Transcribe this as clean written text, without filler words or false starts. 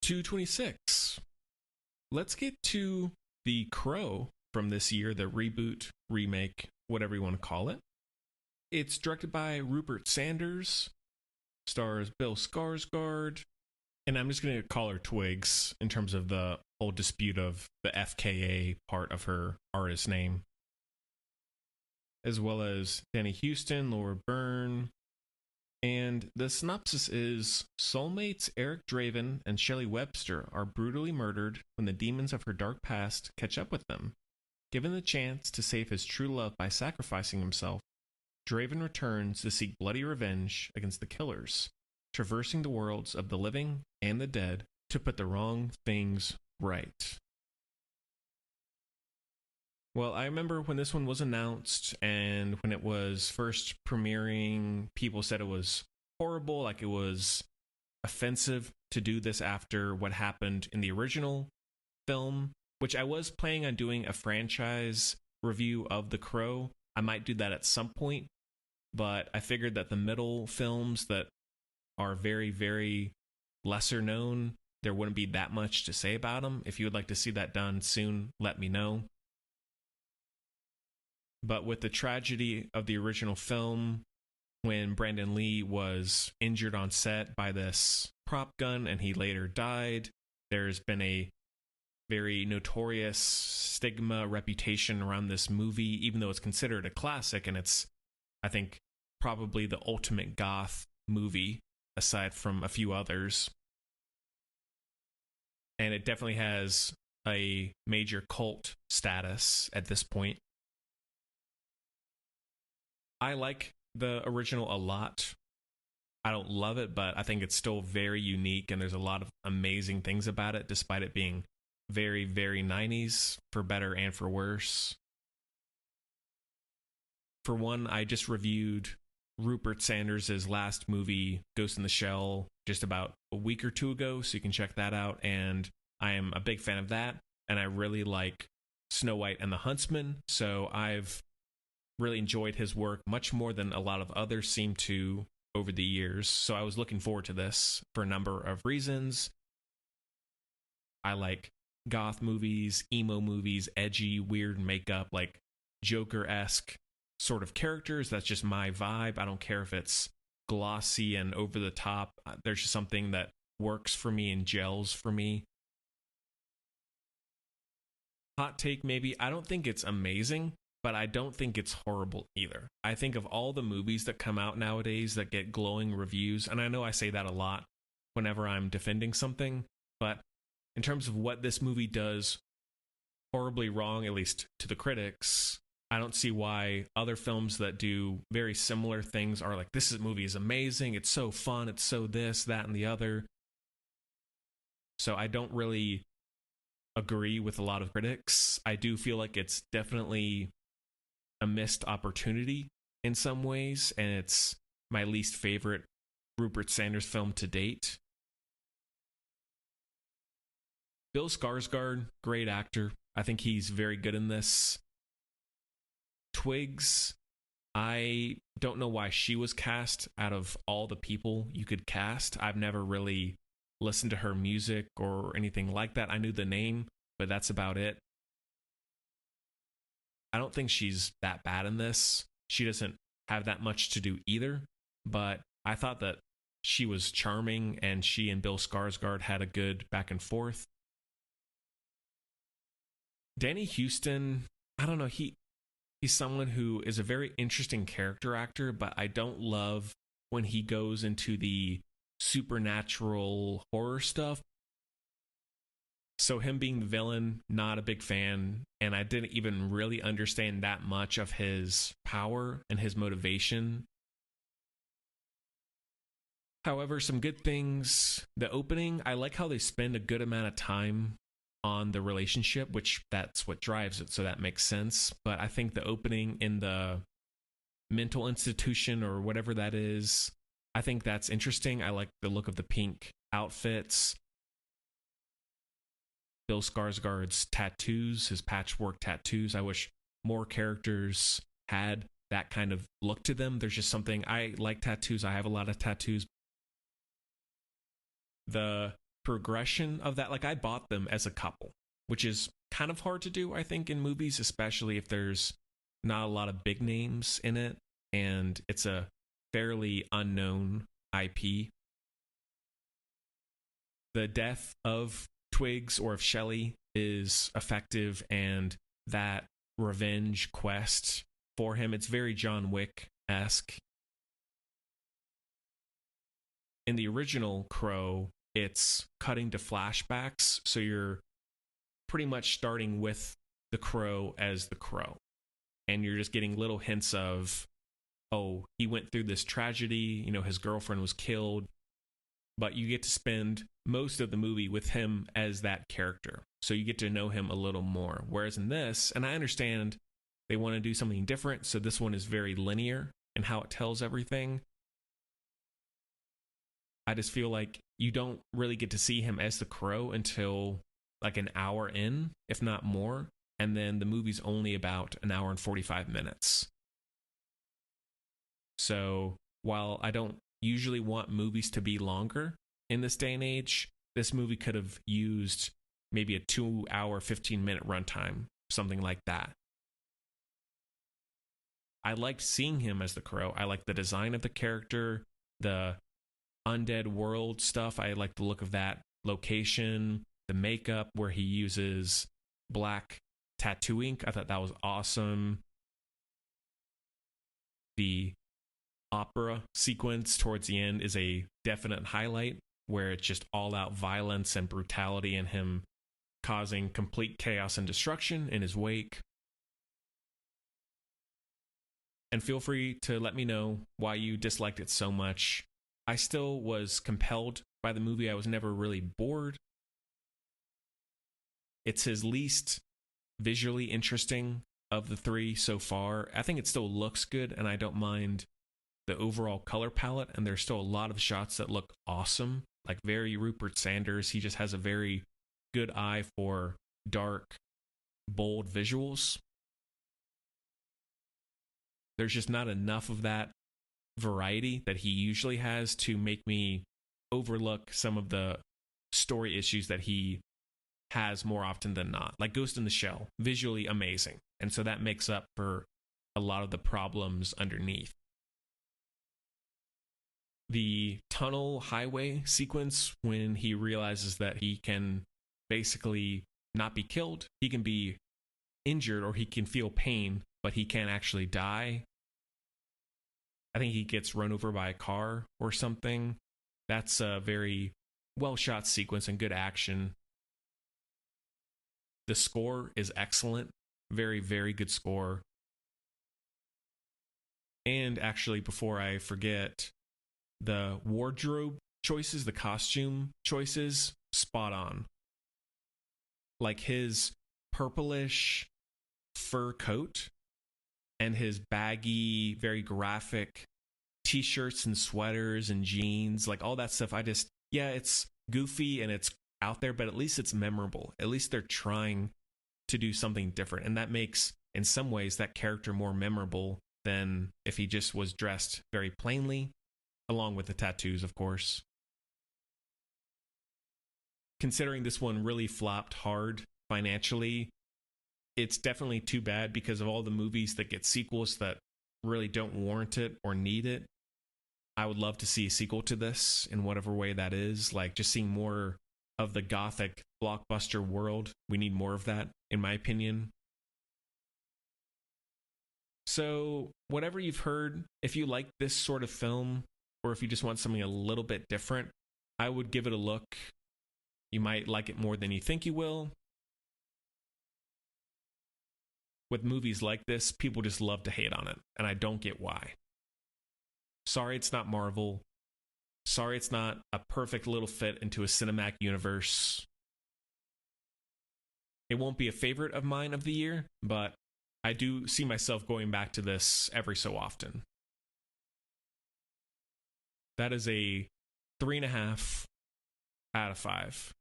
226. Let's get to The Crow from this year, the reboot, remake, whatever you want to call it. It's directed by Rupert Sanders, stars Bill Skarsgård, and I'm just going to call her Twigs in terms of the whole dispute of the FKA part of her artist name, as well as Danny Houston, Laura Byrne. And the synopsis is: soulmates Eric Draven and Shelley Webster are brutally murdered when the demons of her dark past catch up with them. Given the chance to save his true love by sacrificing himself, Draven returns to seek bloody revenge against the killers, traversing the worlds of the living and the dead to put the wrong things right. Well, I remember when this one was announced and when it was first premiering, people said it was horrible, like it was offensive to do this after what happened in the original film, which I was planning on doing a franchise review of The Crow. I might do that at some point, but I figured that the middle films that are very, very lesser known, there wouldn't be that much to say about them. If you would like to see that done soon, let me know. But with the tragedy of the original film, when Brandon Lee was injured on set by this prop gun and he later died, there's been a very notorious stigma, reputation around this movie, even though it's considered a classic, and it's, I think, probably the ultimate goth movie, aside from a few others. And it definitely has a major cult status at this point. I like the original a lot. I don't love it, but I think it's still very unique, and there's a lot of amazing things about it, despite it being very, very 90s, for better and for worse. For one, I just reviewed Rupert Sanders' last movie, Ghost in the Shell, just about a week or two ago, so you can check that out, and I am a big fan of that, and I really like Snow White and the Huntsman, so I've really enjoyed his work much more than a lot of others seem to over the years. So I was looking forward to this for a number of reasons. I like goth movies, emo movies, edgy, weird makeup, like Joker-esque sort of characters. That's just my vibe. I don't care if it's glossy and over the top. There's just something that works for me and gels for me. Hot take maybe, I don't think it's amazing, but I don't think it's horrible either. I think of all the movies that come out nowadays that get glowing reviews, and I know I say that a lot whenever I'm defending something, but in terms of what this movie does horribly wrong, at least to the critics, I don't see why other films that do very similar things are like, this movie is amazing, it's so fun, it's so this, that, and the other. So I don't really agree with a lot of critics. I do feel like it's definitely a missed opportunity in some ways, and it's my least favorite Rupert Sanders film to date. Bill Skarsgård, great actor. I think he's very good in this. Twigs, I don't know why she was cast out of all the people you could cast. I've never really listened to her music or anything like that. I knew the name, but that's about it. I don't think she's that bad in this. She doesn't have that much to do either, but I thought that she was charming, and she and Bill Skarsgård had a good back and forth. Danny Houston, I don't know, he's someone who is a very interesting character actor, but I don't love when he goes into the supernatural horror stuff. So him being the villain, not a big fan, and I didn't even really understand that much of his power and his motivation. However, some good things. The opening, I like how they spend a good amount of time on the relationship, which that's what drives it, so that makes sense. But I think the opening in the mental institution or whatever that is, I think that's interesting. I like the look of the pink outfits. Bill Skarsgård's tattoos, his patchwork tattoos. I wish more characters had that kind of look to them. There's just something, I like tattoos. I have a lot of tattoos. The progression of that. Like I bought them as a couple, which is kind of hard to do, I think, in movies, especially if there's not a lot of big names in it and it's a fairly unknown IP. The death of Twigs or of Shelley is effective, and that revenge quest for him, it's very John Wick-esque. In the original Crow, it's cutting to flashbacks, so you're pretty much starting with the Crow as the Crow, and you're just getting little hints of, oh, he went through this tragedy, you know, his girlfriend was killed, but you get to spend most of the movie with him as that character, so you get to know him a little more. Whereas in this, and I understand they want to do something different, so this one is very linear in how it tells everything. I just feel like you don't really get to see him as the Crow until like an hour in, if not more, and then the movie's only about an hour and 45 minutes. So while I don't usually want movies to be longer in this day and age, this movie could have used maybe a 2-hour, 15-minute runtime, something like that. I liked seeing him as the Crow. I liked the design of the character, the undead world stuff. I like the look of that location, the makeup where he uses black tattoo ink. I thought that was awesome. The opera sequence towards the end is a definite highlight, where it's just all out violence and brutality and him causing complete chaos and destruction in his wake. And feel free to let me know why you disliked it so much. I still was compelled by the movie. I was never really bored. It's his least visually interesting of the three so far. I think it still looks good, and I don't mind the overall color palette, and there's still a lot of shots that look awesome, like very Rupert Sanders. He just has a very good eye for dark, bold visuals. There's just not enough of that variety that he usually has to make me overlook some of the story issues that he has more often than not. Like Ghost in the Shell, visually amazing, and so that makes up for a lot of the problems underneath. The tunnel highway sequence, when he realizes that he can basically not be killed, he can be injured or he can feel pain, but he can't actually die. I think he gets run over by a car or something. That's a very well shot sequence and good action. The score is excellent. Very, very good score. And actually, before I forget, the wardrobe choices, the costume choices, spot on. Like his purplish fur coat and his baggy, very graphic t-shirts and sweaters and jeans, like all that stuff. It's goofy and it's out there, but at least it's memorable. At least they're trying to do something different, and that makes, in some ways, that character more memorable than if he just was dressed very plainly, along with the tattoos, of course. Considering this one really flopped hard financially, it's definitely too bad because of all the movies that get sequels that really don't warrant it or need it. I would love to see a sequel to this in whatever way that is, like just seeing more of the gothic blockbuster world. We need more of that, in my opinion. So, whatever you've heard, if you like this sort of film, or if you just want something a little bit different, I would give it a look. You might like it more than you think you will. With movies like this, people just love to hate on it, and I don't get why. Sorry it's not Marvel. Sorry it's not a perfect little fit into a cinematic universe. It won't be a favorite of mine of the year, but I do see myself going back to this every so often. That is a 3.5 out of 5.